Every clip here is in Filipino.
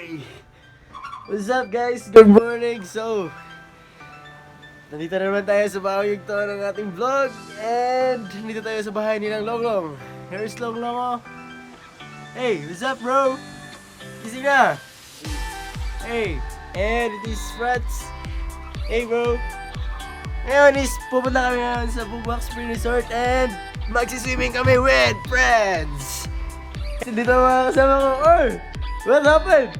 Hey! What's up guys? Good morning! So, nandito na naman tayo sa bahayag to ng ating vlog. And nandito tayo sa bahay nilang Longlong. Here's Longlong oh. Hey! What's up bro? Gising na! Hey! And it is Frats. Hey bro! Ngayon is pupunta kami ngayon sa Bugwak Spring Resort and magsiswimming kami with friends! Dito mga kasama ko. Oh! What happened?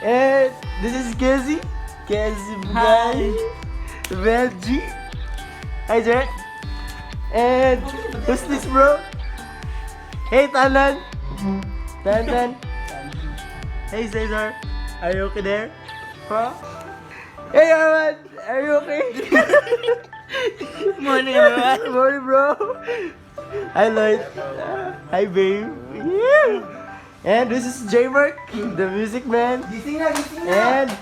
And this is Casey. Casey Bugay. Velji. Hi Jack. And who's this bro? Hey Tanan. Tanan. Hey Cesar. Are you okay there? Huh? Hey Arman. Are you okay? Morning, everyone. Morning bro. Hi Lloyd. Hi babe. Yeah. And this is J-Mark, the music man. Gising na. And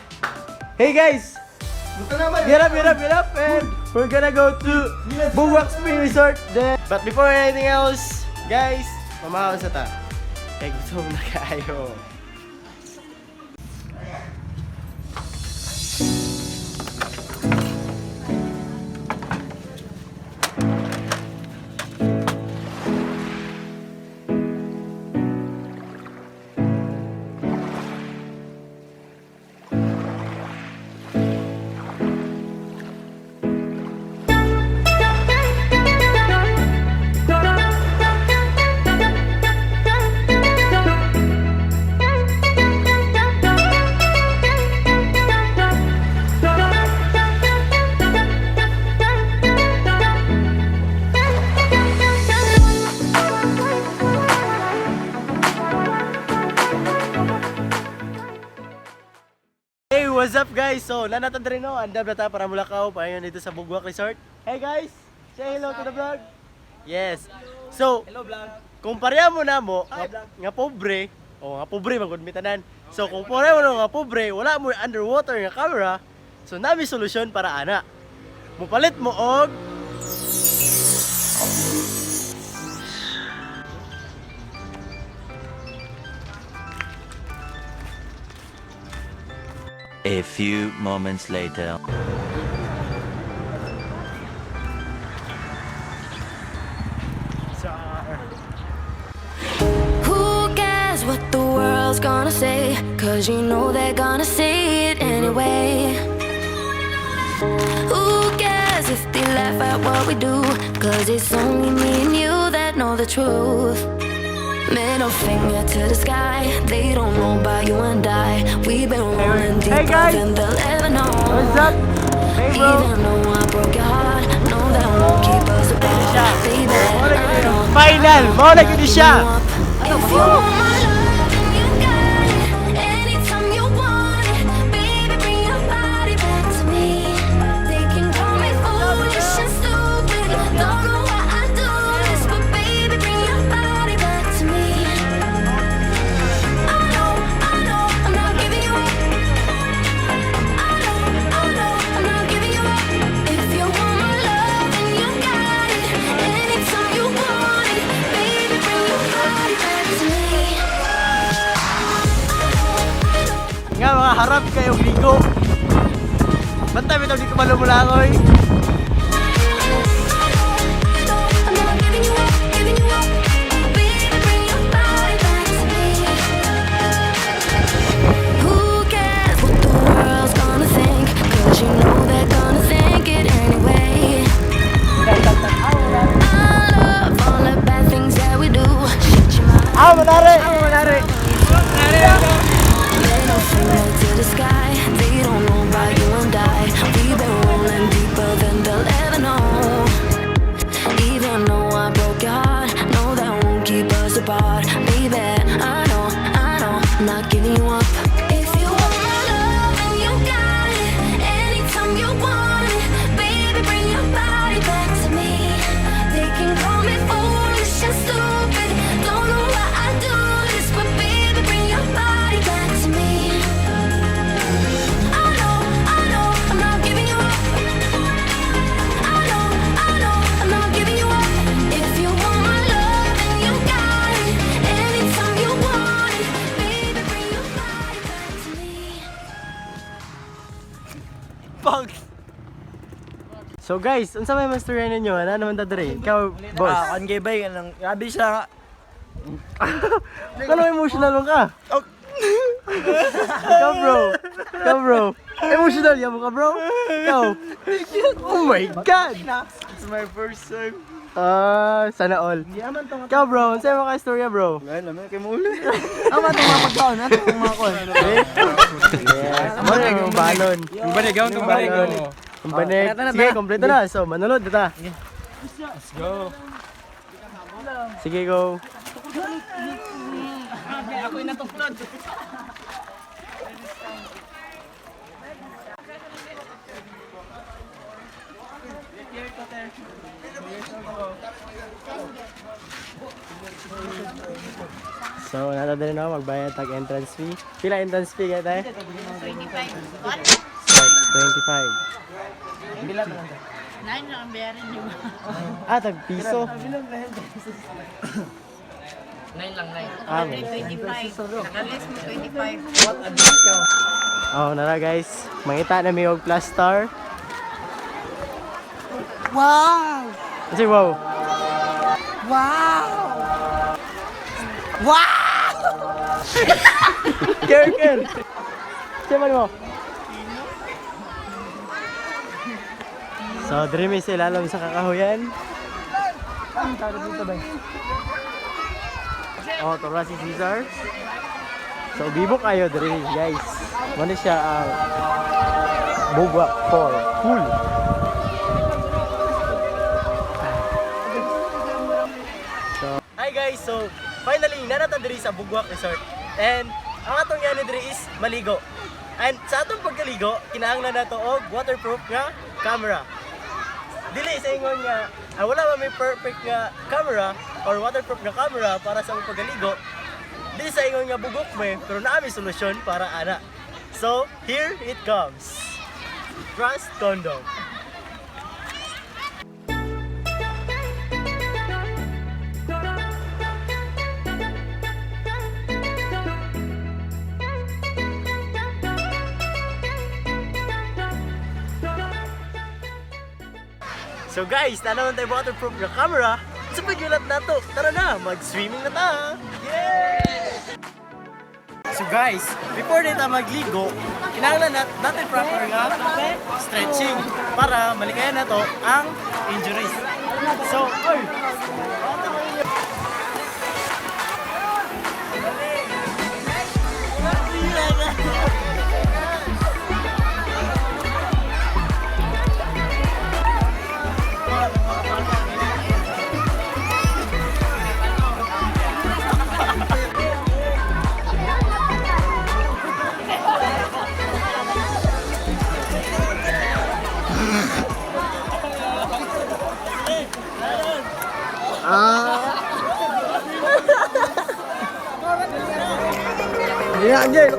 hey guys, Buto naman. get up, and we're gonna go to Bugwak Spring Resort. Then, but before anything else, guys, mamahaw sa ta. Kaya gusto mo na kayo. Hey, what's up guys? So, nanatan rin no, andab na ta para Mulakaw, payon dito sa Bugwak Resort. Hey guys, say hello to the vlog. Yes. So, Hello, vlog. kung pareha mo na mo, Hi, nga pobre, o nga pobre magudmitanan. So, kung pareha mo na nga pobre, wala mo underwater nga camera, so nami solusyon para ana. Mupalit mo og A few moments later. Who cares what the world's gonna say? Cause you know they're gonna say it anyway. Who cares if they laugh at what we do? Cause it's only me and you that know the truth. Middle finger to the sky. They don't know about you and I. We've been rolling deeper guys. than they'll ever know. what's up? Hey bro. Even though I broke your heart, know that won't keep us apart. Baby, I know. Final, mo na gid siya. If you want my love, then you got it. Anytime you want it, baby, bring your body back to me. They can call me foolish and stupid. Don't know why I do this, but baby, bring your body back to me. I know, I'm not giving you up. I know, I'm not giving you up. If you want my love, then you got it. Anytime you want it, baby, bring your body back to me. Nga mga harap kayo ligo. Bantay bitaw di ko malumulangoy. I'm not giving you up, giving you up. Baby, bring your body back to me. Who cares what the world's gonna think? Cause you know they're gonna think it anyway. I love all the bad things that we do. Shut your mouth. Manari. Middle finger to the sky. They don't know about you and I. We've been rolling deeper than they'll ever know. Even though I broke your heart, know that won't keep us apart. Baby, I know, I'm not giving you up. If you want my love, then you got it. Anytime you want it, baby, bring your body back to me. They can call me foolish and stupid. Don't know why I do this, but baby, bring your body back to me. I know, I'm not giving you up. I know, I'm not giving you up. If you want my love, then you got it. Anytime you want it, baby, bring your body back. So guys, unsa may mastorya ninyo? Ano naman ta diri? Ikaw, boss. Kan gay bay kanang grabe siya. Ano emotional mo ka? Ikaw bro. Ikaw bro. Emotional yan mo ka bro. Ikaw. Oh my god. It's my first time. Sana all. Ikaw bro, unsa mo ka istorya bro? Ngayon naman kay mo ulit. Ama itong mga pagkaon, ha? Itong mga kon. Yes. Mo na yung balon. Yung baligaw Yung balon. Yung banig. Sige, kompleto na. So, manulod dita. Let's go. Sige, go. So, nata din ako magbayad tag entrance fee. Pila entrance fee kaya tayo? 25. 25. Nine lang ang bayarin niyo. Tag piso. 9 lang, 9. Ah, 25. Nakalis mo 25. Oh, nara guys. Mangita na may og plus star. Wow! Kasi wow. Wow! Wow! Kerker. Siapa mo? So, diri may sa ilalim sa kakahuyan. Oh, tora si Cesar. So, bibo kayo diri, guys. Muna siya ang Bugwak for full. So, hi guys. So, finally, nanata diri sa Bugwak Resort. And ang atong yani diri is maligo. And sa atong pagkaligo, kinahanglan nato og waterproof nga camera. Dili sa ingon nga wala man may perfect nga camera or waterproof nga camera para sa mong paggaligo. Dili sa ingon nga bugok me, pero naa may solusyon para ana. So, here it comes. Trust Condom. So guys, naman tayo waterproof na camera. Sa paggulat na to, tara na, mag-swimming na ta! Yay! So guys, before na tayo magligo, kinahanglan natin proper nga stretching para malikayan na to ang injuries. So, oy! Ya, anjir.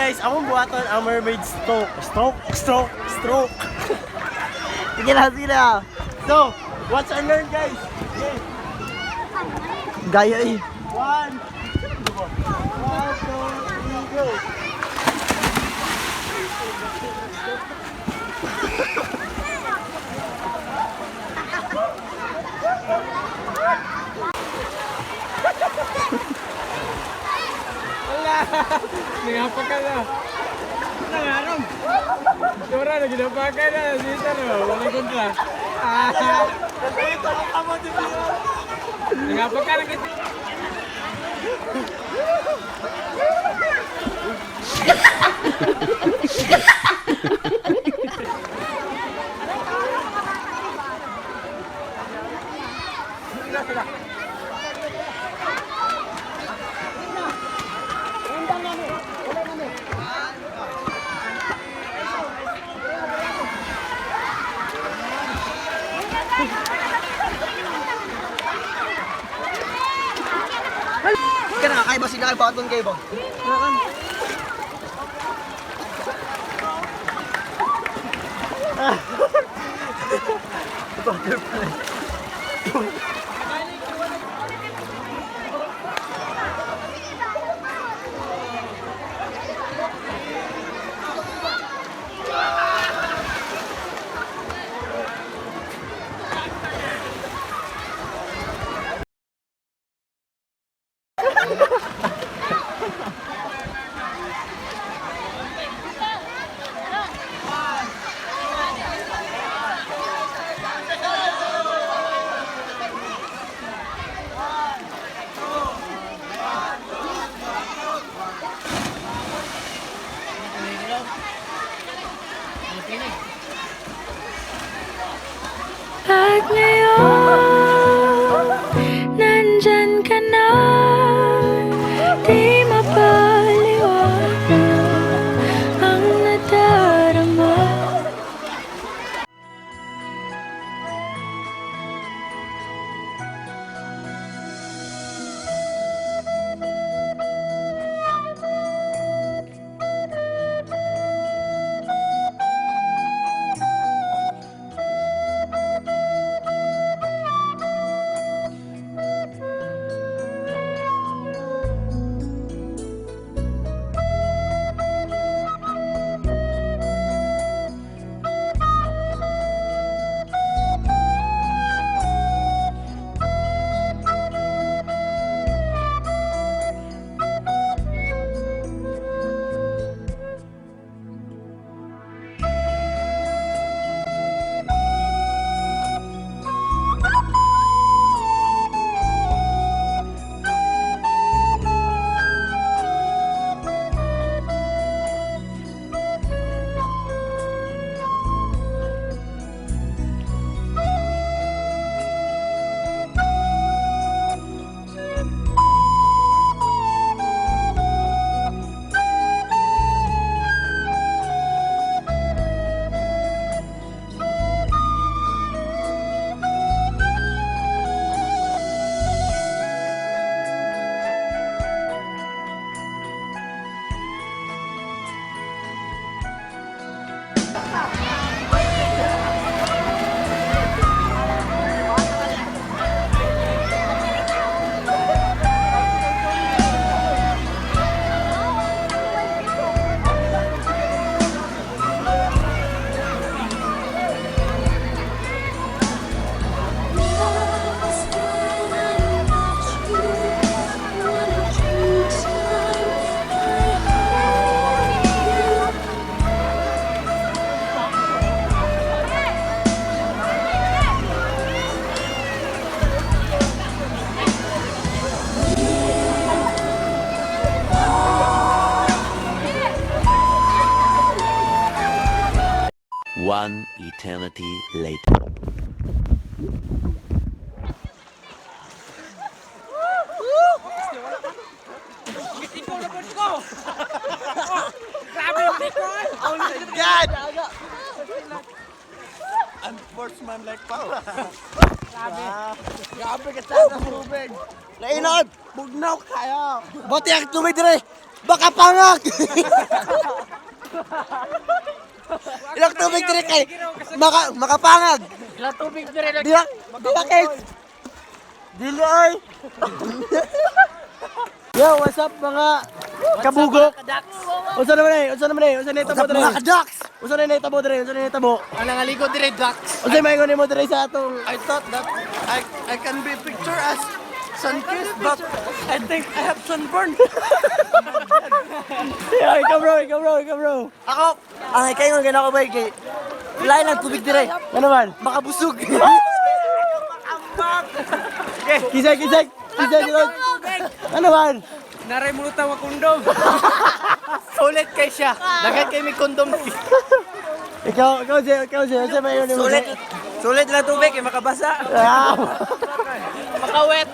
Guys, akong buhaton ang mermaid stroke. Stroke. Sige na. So, watch and learn guys. Okay. Gaya eh. 1, 2, 3, go. Nangapa ka na. Nangarong. Dora, naginapakan na. Dito no. Walang kontra. Dito, kamo di ba? Nangapa ka na kita. Ka na, kaya ba sila kay Baton kayo ba? At ngayon, nandyan ka na. Di mapaliwanag ang nadarama. One eternity later. God! Unsportsman like Pao. Grabe ka sa tubig. Lainod! Bugnaw kayo! Bati ang tubig dire! Baka pangak! Ilang tubig dire kay makapangag! Ilang tubig dire lang. Di kay Dili ay! Yo, what's up mga kabugo? Unsa naman eh? Unsa naman eh? Unsa na itabo dire? Mga kadaks! Unsa na itabo dire? Unsa na itabo? Ang nangaligo dire ducks. Unsa may ngon mo dire sa atong I thought that I can be pictured as Sunkissed, but I think I have sunburn. Yeah, ikaw bro. Ako, ang kayo nga ako ba kay lain lang tubig dire. Ano man? Makabusog. Kisay, silog. Ano man? Naray mo tawa kondom. Sulit kay siya. Dagan kay may kondom. Ikaw, sa may yun. Sulit lang tubig kay makabasa. Makawet.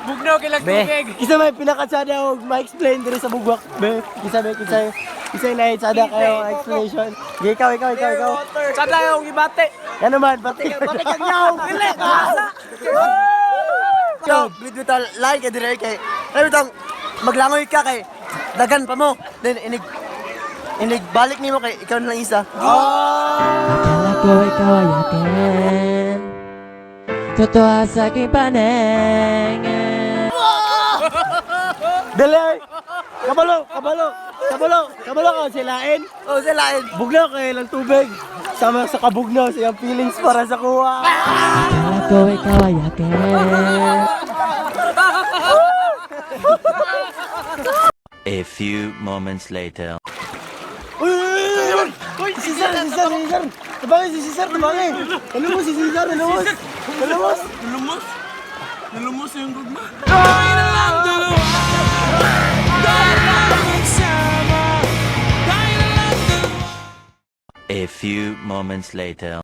Bugnaw kay lang tubig. Kisa may pinakatsada o ma-explain diri sa bugwak. Be, kisa na itsada kayo explanation. Okay, ikaw. Sada yung ibate. Ano man, pati kag yaw. Yo, bidbital lain kay dire kay. Ay bitang maglangoy ka kay dagan pa mo. Then inig balik nimo kay ikaw na lang isa. Akala ko ikaw ay akin Totoo sa aking paningin Dali! Kabalo ka silain. Oh, silain. Bugnaw kayo lang tubig. Sama sa kabugnaw sa iyong feelings para sa kuha. Akala ko ikaw ay akin A few moments later. Uy! Si Cesar! Tabangin si Cesar, tabangin! Ano mo si Cesar? Nalumos yung gugma. A few moments later.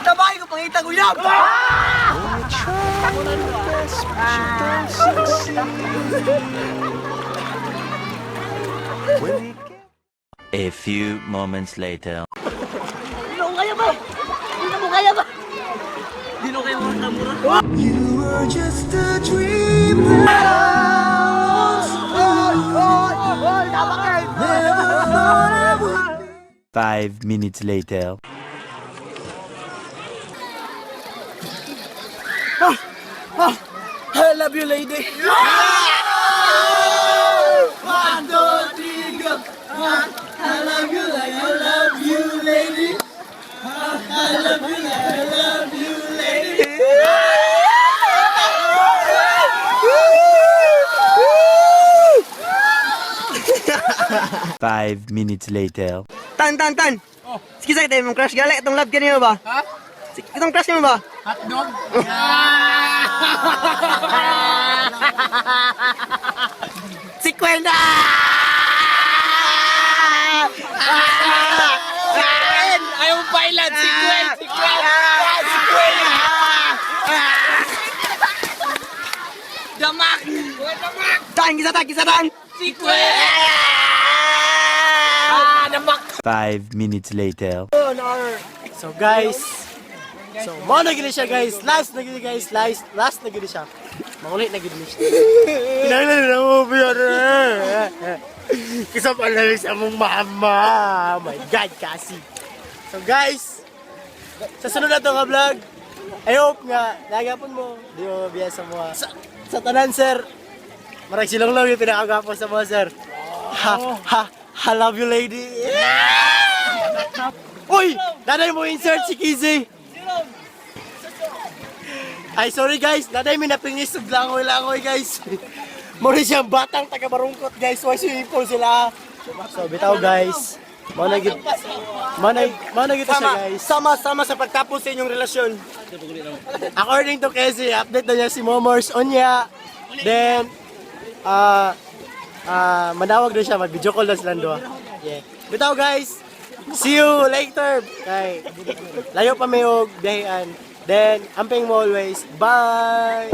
Tabay ko pangita ko yan. A few moments later. You were just a dream. 5 minutes later. I love you, lady. Five minutes later. Tan. Sige sa tayo mong crush gali itong love kanino ba? Ha? Itong crush mo ba? Hotdog? Si Kwenda! Ayaw mo pailan! Si Kwen! Damak! Kisa tan! Si Kwen! Damak! 5 minutes later. So guys, mo na gini siya guys. Last na gini siya. Mangulit na gini siya. Kinahanglan na mo biyan. Kisa pa na sa mong mama. Oh my God, kasi. So guys, sa sunod na to nga vlog, I hope nga nagapon mo. Di mo biya sa mga sa tanan sir. Marag silong lang yung pinakagapo sa mga sir. I love you lady. Uy! Nanay mo insert si Kizzy! Ay, sorry guys. Nanay may napinis ng langoy-langoy guys. Muna siyang batang taga-barungkot guys. Why swimming pool sila? So, bitaw guys. Managit siya guys. Sama-sama sa pagtapos sa inyong relasyon. According to Kizzy, update na niya si Momors Onya. Then, manawag na siya. Mag-video call na silang doon. Yeah. Bitaw guys. See you later. Kay layo pa may og biyahean. Then, amping mo always. Bye!